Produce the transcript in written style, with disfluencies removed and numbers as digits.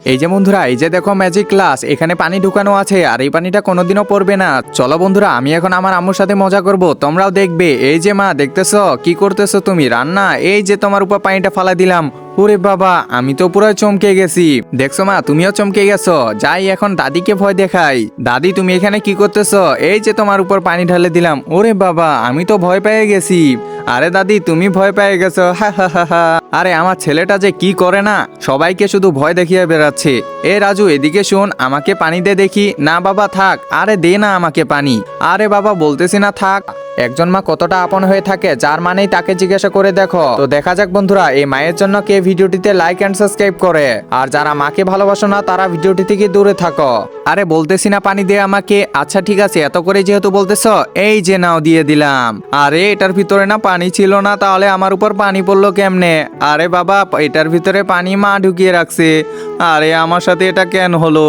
এই যে বন্ধুরা, এই যে দেখো ম্যাজিক গ্লাস, এখানে পানি ঢুকানো আছে আর এই পানিটা কোনোদিনও পড়বে না। চলো বন্ধুরা, আমি এখন আমার আম্মুর সাথে মজা করব, তোমরাও দেখবে। এই যে মা, দেখতেছো কি করতেছো তুমি? রান্না। এই যে তোমার উপর পানিটা ফালা দিলাম। ওরে বাবা, আমি তো পুরো চমকে গেছি। দেখছো মা, তুমিও চমকে গেছো। যাই এখন দাদিকে ভয় দেখাই। দাদি, তুমি এখানে কি করতেছো? এই যে তোমার উপর পানি ঢালে দিলাম। ওরে বাবা, আমি তো ভয় পেয়ে গেছি। আরে দাদি, তুমি ভয় পেয়ে গেছো? হা হা হা হা। আরে আমার ছেলেটা যে কি করে না, সবাইকে শুধু ভয় দেখিয়ে বেড়াচ্ছে। এ রাজু, এদিকে শোন, আমাকে পানি দে দেখি। না বাবা থাক। আরে দে না আমাকে পানি। আরে বাবা, বলতেছি না থাক। একজন মা কতটা আপন হয়ে থাকে, যার মানেই তাকে জিজ্ঞাসা করে দেখো। তো দেখা যাক বন্ধুরা, এই মায়ের জন্য কে ভিডিওটিতে লাইক এন্ড সাবস্ক্রাইব করে। আর যারা মাকে ভালোবাসো না, তারা ভিডিওটি থেকে দূরে থাকো। আরে বলতেছি না পানি দে আমাকে। আচ্ছা ঠিক আছে, এত করে যেহেতু বলতেছো, এই যে নাও দিয়ে দিলাম। আরে এটার ভিতরে না পানি ছিল না, তাহলে আমার উপর পানি পড়লো কেমনে? আরে বাবা, এটার ভিতরে পানি মা ঢুকিয়ে রাখছে। আরে আমার সাথে এটা কেন হলো?